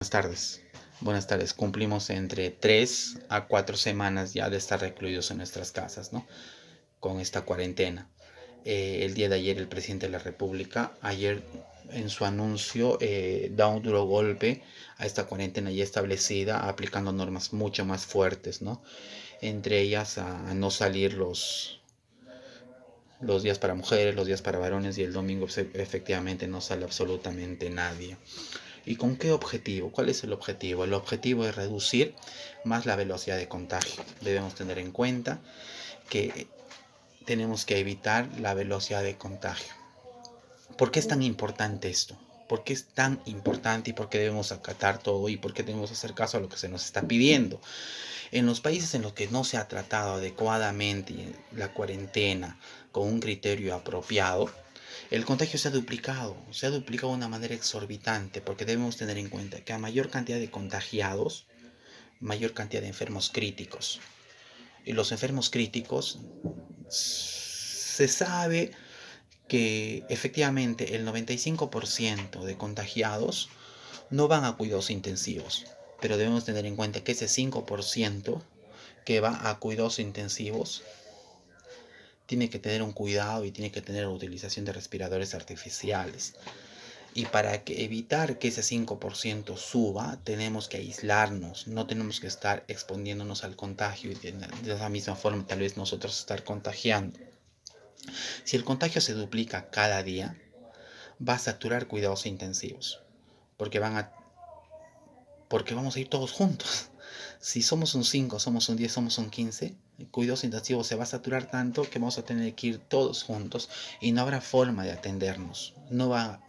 Buenas tardes. Buenas tardes. Cumplimos entre 3 a 4 semanas ya de estar recluidos en nuestras casas, ¿no? Con esta cuarentena. El día de ayer el presidente de la República, ayer en su anuncio, da un duro golpe a esta cuarentena ya establecida, aplicando normas mucho más fuertes, ¿no? Entre ellas a no salir los días para mujeres, los días para varones y el domingo efectivamente no sale absolutamente nadie. ¿Y con qué objetivo? ¿Cuál es el objetivo? El objetivo es reducir más la velocidad de contagio. Debemos tener en cuenta que tenemos que evitar la velocidad de contagio. ¿Por qué es tan importante esto? ¿Por qué es tan importante y por qué debemos acatar todo y por qué debemos hacer caso a lo que se nos está pidiendo? En los países en los que no se ha tratado adecuadamente la cuarentena con un criterio apropiado, el contagio se ha duplicado de una manera exorbitante, porque debemos tener en cuenta que a mayor cantidad de contagiados, mayor cantidad de enfermos críticos. Y los enfermos críticos, se sabe que efectivamente el 95% de contagiados no van a cuidados intensivos, pero debemos tener en cuenta que ese 5% que va a cuidados intensivos tiene que tener un cuidado y tiene que tener la utilización de respiradores artificiales. Y para evitar que ese 5% suba, tenemos que aislarnos, no tenemos que estar exponiéndonos al contagio y de esa misma forma tal vez nosotros estar contagiando. Si el contagio se duplica cada día, va a saturar cuidados intensivos, porque porque vamos a ir todos juntos. Si somos un 5, somos un 10, somos un 15, el cuidados intensivos se va a saturar tanto que vamos a tener que ir todos juntos y no habrá forma de atendernos. No va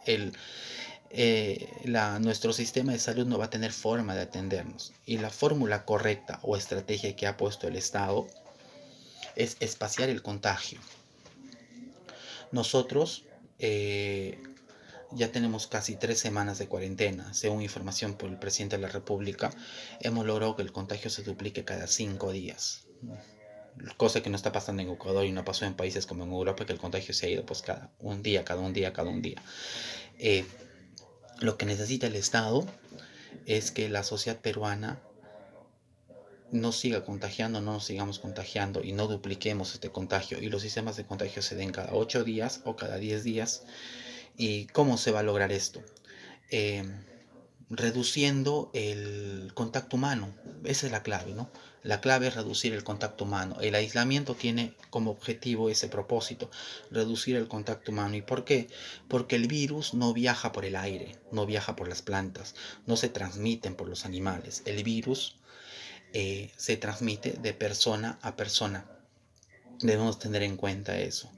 nuestro sistema de salud no va a tener forma de atendernos. Y la fórmula correcta o estrategia que ha puesto el Estado es espaciar el contagio. Nosotros ya tenemos casi 3 semanas de cuarentena. Según información por el presidente de la República, hemos logrado que el contagio se duplique cada 5 días. Cosa que no está pasando en Ecuador y no pasó en países como en Europa, que el contagio se ha ido pues cada un día. Lo que necesita el Estado es que la sociedad peruana no siga contagiando, no nos sigamos contagiando y no dupliquemos este contagio y los sistemas de contagio se den cada 8 días o cada 10 días. ¿Y cómo se va a lograr esto? Eh, Reduciendo el contacto humano. Esa es la clave, ¿no? La clave es reducir el contacto humano. El aislamiento tiene como objetivo ese propósito, reducir el contacto humano. ¿Y por qué? Porque el virus no viaja por el aire, no viaja por las plantas, no se transmiten por los animales. El virus se transmite de persona a persona. Debemos tener en cuenta eso.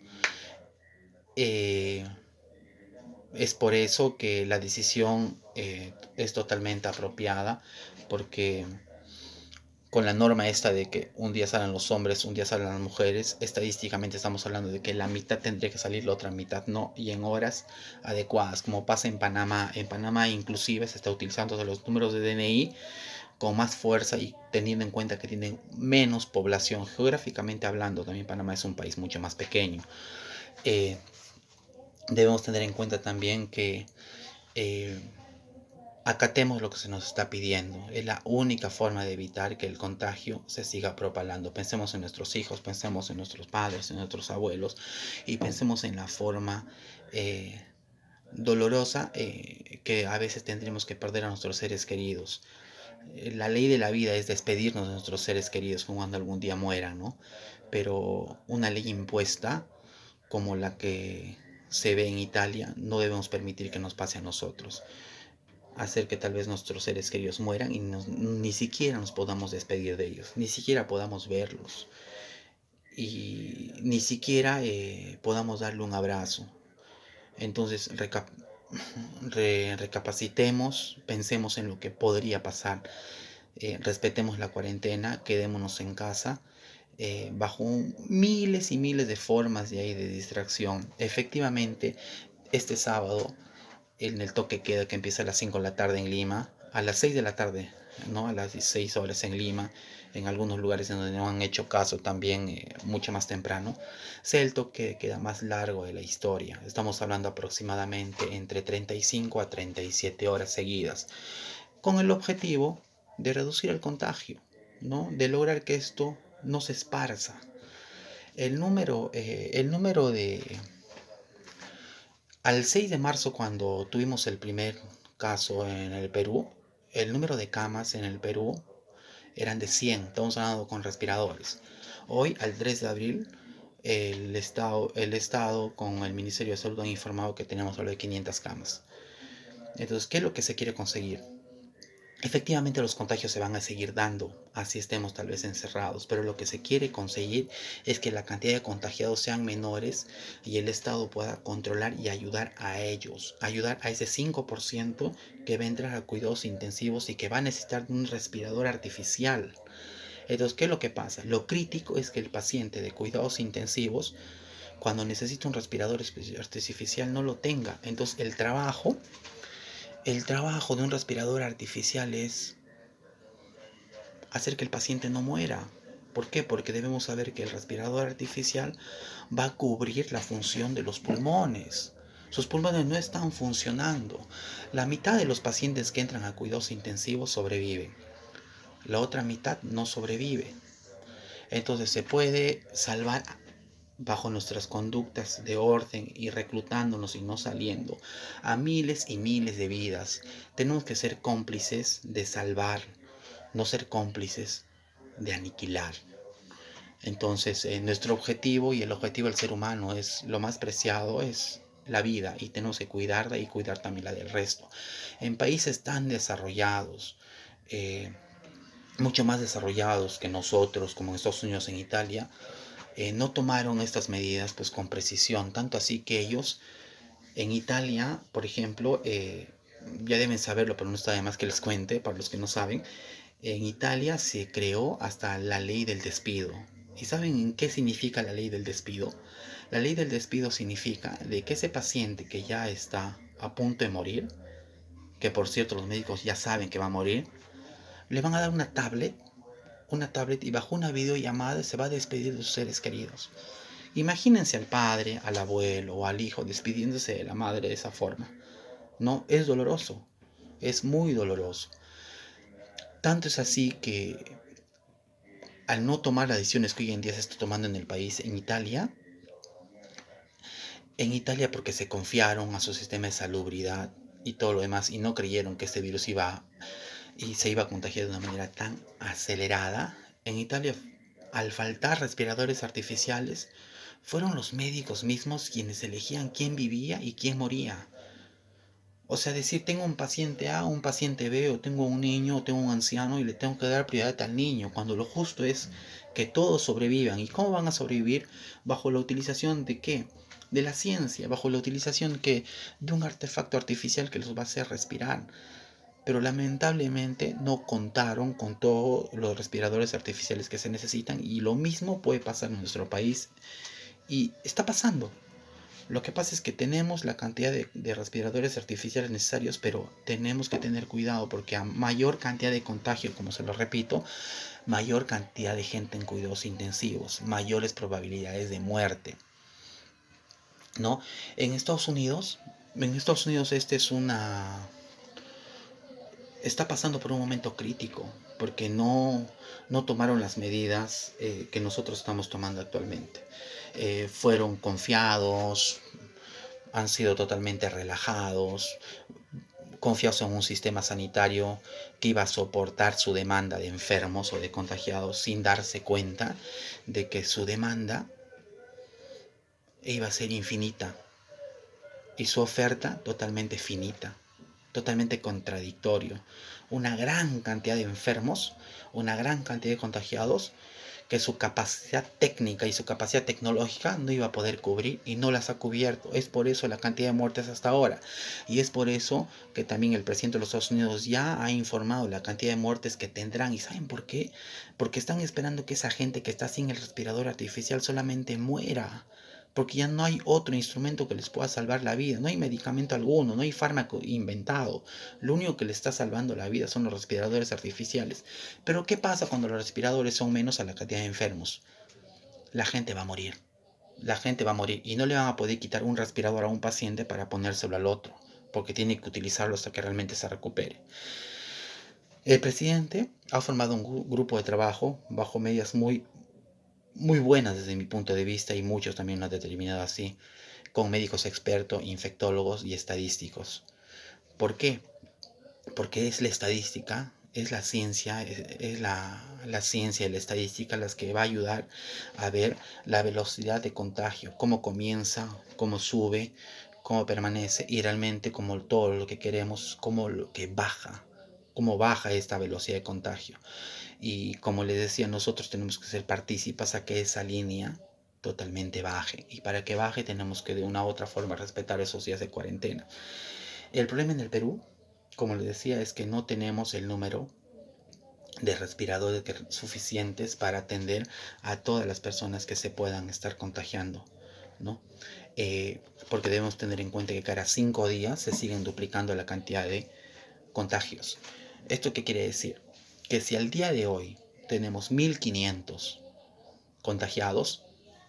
Eh, es por eso que la decisión es totalmente apropiada, porque con la norma esta de que un día salen los hombres, un día salen las mujeres, estadísticamente estamos hablando de que la mitad tendría que salir, la otra mitad no, y en horas adecuadas, como pasa en Panamá. En Panamá inclusive se está utilizando los números de DNI con más fuerza y teniendo en cuenta que tienen menos población geográficamente hablando. También Panamá es un país mucho más pequeño. Eh, Debemos tener en cuenta también que eh, acatemos lo que se nos está pidiendo. Es la única forma de evitar que el contagio se siga propagando. Pensemos en nuestros hijos, pensemos en nuestros padres, en nuestros abuelos y pensemos en la forma dolorosa que a veces tendremos que perder a nuestros seres queridos. La ley de la vida es despedirnos de nuestros seres queridos cuando algún día mueran, ¿no? Pero una ley impuesta como la que se ve en Italia no debemos permitir que nos pase a nosotros. Hacer que tal vez nuestros seres queridos mueran y ni siquiera nos podamos despedir de ellos, ni siquiera podamos verlos y ni siquiera podamos darle un abrazo. Entonces recapacitemos, pensemos en lo que podría pasar, respetemos la cuarentena, quedémonos en casa. Bajo miles y miles de formas de distracción. Efectivamente, este sábado en el toque queda que empieza a las 5 de la tarde en Lima, a las 6 de la tarde, ¿no? A las 16 horas en Lima, en algunos lugares en donde no han hecho caso también mucho más temprano, sea el toque queda más largo de la historia. Estamos hablando aproximadamente entre 35 a 37 horas seguidas. con el objetivo de reducir el contagio, ¿no? De lograr que esto no se esparza. El número. Al 6 de marzo, cuando tuvimos el primer caso en el Perú, el número de camas en el Perú eran de 100, estamos hablando con respiradores. Hoy, al 3 de abril, el Estado con el Ministerio de Salud han informado que tenemos solo de 500 camas. Entonces, ¿qué es lo que se quiere conseguir? Efectivamente los contagios se van a seguir dando, así estemos tal vez encerrados, pero lo que se quiere conseguir es que la cantidad de contagiados sean menores y el Estado pueda controlar y ayudar a ellos, ayudar a ese 5% que va a entrar a cuidados intensivos y que va a necesitar un respirador artificial. Entonces, ¿qué es lo que pasa? Lo crítico es que el paciente de cuidados intensivos, cuando necesita un respirador artificial, no lo tenga. Entonces, el trabajo de un respirador artificial es hacer que el paciente no muera. ¿Por qué? Porque debemos saber que el respirador artificial va a cubrir la función de los pulmones. Sus pulmones no están funcionando. La mitad de los pacientes que entran a cuidados intensivos sobreviven. La otra mitad no sobrevive. Entonces se puede salvar bajo nuestras conductas de orden y reclutándonos y no saliendo a miles y miles de vidas. Tenemos que ser cómplices de salvar, no ser cómplices de aniquilar. Entonces, nuestro objetivo y el objetivo del ser humano es lo más preciado, es la vida y tenemos que cuidarla y cuidar también la del resto. En países tan desarrollados, eh, mucho más desarrollados que nosotros, como en Estados Unidos, en Italia, no tomaron estas medidas pues con precisión, tanto así que ellos en Italia, por ejemplo, ya deben saberlo, pero no está de más que les cuente, para los que no saben, en Italia se creó hasta la ley del despido. ¿Y saben en qué significa la ley del despido? La ley del despido significa de que ese paciente que ya está a punto de morir, que por cierto los médicos ya saben que va a morir, le van a dar una tablet y bajo una videollamada se va a despedir de sus seres queridos. Imagínense al padre, al abuelo o al hijo despidiéndose de la madre de esa forma. No, es doloroso, es muy doloroso. Tanto es así que al no tomar las decisiones que hoy en día se está tomando en el país, en Italia porque se confiaron a su sistema de salubridad y todo lo demás y no creyeron que este virus se iba a contagiar de una manera tan acelerada, en Italia, al faltar respiradores artificiales, fueron los médicos mismos quienes elegían quién vivía y quién moría. O sea, decir, tengo un paciente A, un paciente B, o tengo un niño, o tengo un anciano, y le tengo que dar prioridad al niño, cuando lo justo es que todos sobrevivan. ¿Y cómo van a sobrevivir? Bajo la utilización de qué? De la ciencia, bajo la utilización de un artefacto artificial que los va a hacer respirar. Pero lamentablemente no contaron con todos los respiradores artificiales que se necesitan, y lo mismo puede pasar en nuestro país, y está pasando. Lo que pasa es que tenemos la cantidad de respiradores artificiales necesarios, pero tenemos que tener cuidado porque a mayor cantidad de contagio, como se lo repito, mayor cantidad de gente en cuidados intensivos, mayores probabilidades de muerte, ¿no? En Estados Unidos, este es está pasando por un momento crítico porque no tomaron las medidas que nosotros estamos tomando actualmente. Fueron confiados, han sido totalmente relajados, confiados en un sistema sanitario que iba a soportar su demanda de enfermos o de contagiados sin darse cuenta de que su demanda iba a ser infinita y su oferta totalmente finita, totalmente contradictorio. Una gran cantidad de enfermos, una gran cantidad de contagiados que su capacidad técnica y su capacidad tecnológica no iba a poder cubrir y no las ha cubierto. Es por eso la cantidad de muertes hasta ahora. Y es por eso que también el presidente de los Estados Unidos ya ha informado la cantidad de muertes que tendrán. ¿Y saben por qué? Porque están esperando que esa gente que está sin el respirador artificial solamente muera. Porque ya no hay otro instrumento que les pueda salvar la vida, no hay medicamento alguno, no hay fármaco inventado. Lo único que les está salvando la vida son los respiradores artificiales. Pero ¿qué pasa cuando los respiradores son menos a la cantidad de enfermos? La gente va a morir. La gente va a morir y no le van a poder quitar un respirador a un paciente para ponérselo al otro, porque tiene que utilizarlo hasta que realmente se recupere. El presidente ha formado un grupo de trabajo bajo medidas muy buenas desde mi punto de vista y muchos también lo han determinado así, con médicos expertos, infectólogos y estadísticos. ¿Por qué? Porque es la estadística, es la ciencia, es la ciencia y la estadística las que va a ayudar a ver la velocidad de contagio, cómo comienza, cómo sube, cómo permanece y realmente como todo lo que queremos, cómo lo que baja, cómo baja esta velocidad de contagio. Y como les decía, nosotros tenemos que ser partícipes a que esa línea totalmente baje. Y para que baje tenemos que de una u otra forma respetar esos días de cuarentena. El problema en el Perú, como les decía, es que no tenemos el número de respiradores suficientes para atender a todas las personas que se puedan estar contagiando, ¿no? Porque debemos tener en cuenta que cada 5 días se siguen duplicando la cantidad de contagios. ¿Esto qué quiere decir? Que si al día de hoy tenemos 1500 contagiados,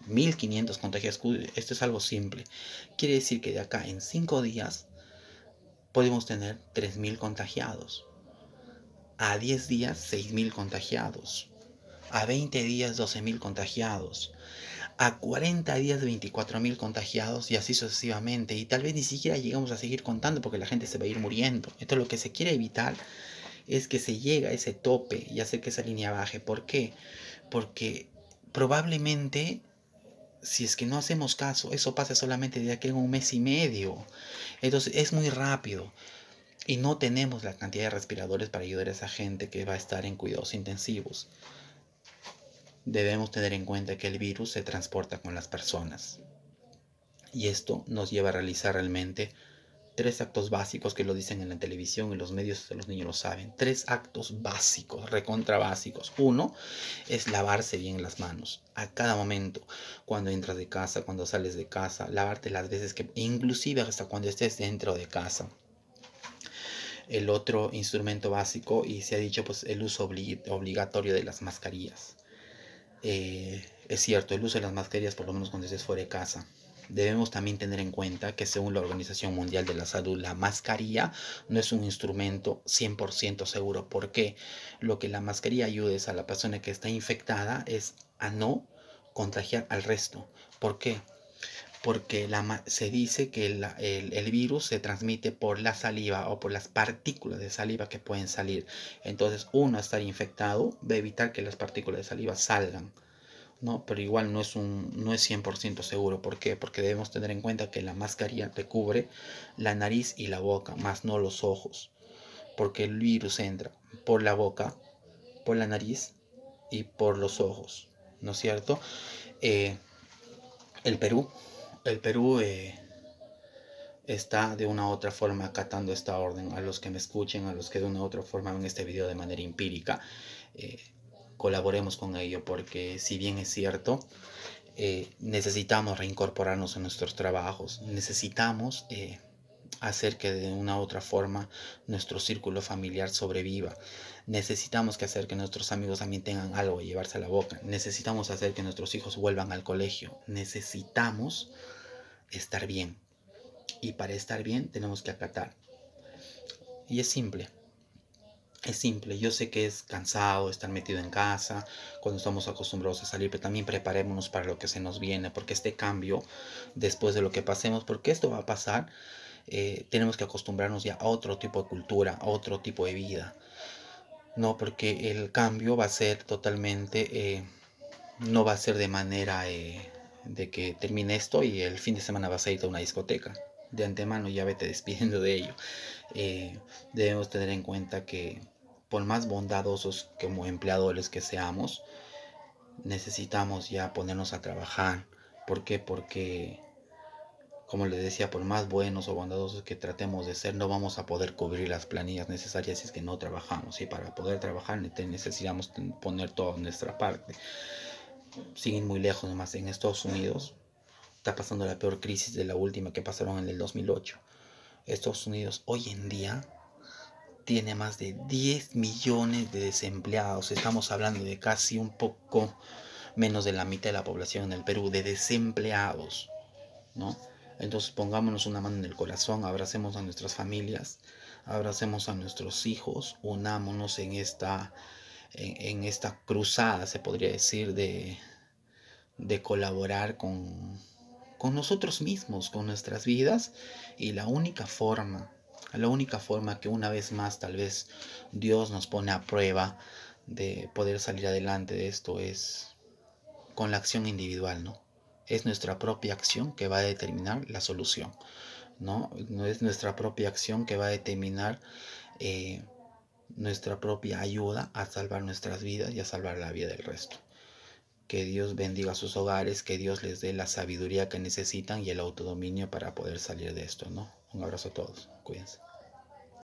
1500 contagiados, esto es algo simple, quiere decir que de acá en 5 días podemos tener 3000 contagiados, a 10 días 6000 contagiados, a 20 días 12000 contagiados, a 40 días 24.000 contagiados y así sucesivamente. Y tal vez ni siquiera llegamos a seguir contando porque la gente se va a ir muriendo. Entonces lo que se quiere evitar es que se llegue a ese tope y hacer que esa línea baje. ¿Por qué? Porque probablemente, si es que no hacemos caso, eso pasa solamente de aquí a un mes y medio. Entonces es muy rápido. Y no tenemos la cantidad de respiradores para ayudar a esa gente que va a estar en cuidados intensivos. Debemos tener en cuenta que el virus se transporta con las personas. Y esto nos lleva a realizar realmente 3 actos básicos que lo dicen en la televisión y los medios de los niños lo saben. 3 actos básicos, recontra básicos. Uno es lavarse bien las manos. A cada momento, cuando entras de casa, cuando sales de casa, lavarte las veces que, inclusive hasta cuando estés dentro de casa. El otro instrumento básico, y se ha dicho, pues el uso obligatorio de las mascarillas. Es cierto, el uso de las mascarillas, por lo menos cuando estés fuera de casa. Debemos también tener en cuenta que según la Organización Mundial de la Salud, la mascarilla no es un instrumento 100% seguro. ¿Por qué? Lo que la mascarilla ayuda es a la persona que está infectada es a no contagiar al resto. ¿Por qué? Porque se dice que el virus se transmite por la saliva o por las partículas de saliva que pueden salir. Entonces, uno estar infectado va a evitar que las partículas de saliva salgan, ¿no? Pero igual no es 100% seguro. ¿Por qué? Porque debemos tener en cuenta que la mascarilla te cubre la nariz y la boca, más no los ojos. Porque el virus entra por la boca, por la nariz y por los ojos, ¿no es cierto? Eh, el Perú, el Perú está de una u otra forma acatando esta orden. A los que me escuchen, a los que de una u otra forma ven este video de manera empírica, eh, colaboremos con ello, porque si bien es cierto, necesitamos reincorporarnos a nuestros trabajos, necesitamos hacer que de una u otra forma nuestro círculo familiar sobreviva, necesitamos que hacer que nuestros amigos también tengan algo que llevarse a la boca, necesitamos hacer que nuestros hijos vuelvan al colegio, necesitamos estar bien, y para estar bien tenemos que acatar. Y es simple. Es simple, yo sé que es cansado estar metido en casa cuando estamos acostumbrados a salir, pero también preparémonos para lo que se nos viene, porque este cambio, después de lo que pasemos, porque esto va a pasar, tenemos que acostumbrarnos ya a otro tipo de cultura, a otro tipo de vida, no, porque el cambio va a ser totalmente, no va a ser de manera de que termine esto y el fin de semana vas a ir a una discoteca. De antemano ya vete despidiendo de ello. eh, Debemos tener en cuenta que por más bondadosos como empleadores que seamos, necesitamos ya ponernos a trabajar. ¿Por qué? Porque, como les decía, por más buenos o bondadosos que tratemos de ser, no vamos a poder cubrir las planillas necesarias si es que no trabajamos. Y para poder trabajar necesitamos poner toda nuestra parte. Sin ir muy lejos nomás, en Estados Unidos está pasando la peor crisis de la última que pasaron en el 2008. Estados Unidos hoy en día tiene más de 10 millones de desempleados. Estamos hablando de casi un poco menos de la mitad de la población en el Perú de desempleados, ¿no? Entonces pongámonos una mano en el corazón, abracemos a nuestras familias, abracemos a nuestros hijos, unámonos en esta cruzada, se podría decir, de colaborar con nosotros mismos, con nuestras vidas. Y la única forma que una vez más tal vez Dios nos pone a prueba de poder salir adelante de esto es con la acción individual, ¿no? Es nuestra propia acción que va a determinar la solución, ¿no? No es nuestra propia acción que va a determinar eh, nuestra propia ayuda a salvar nuestras vidas y a salvar la vida del resto. Que Dios bendiga sus hogares, que Dios les dé la sabiduría que necesitan y el autodominio para poder salir de esto, ¿no? Un abrazo a todos, cuídense.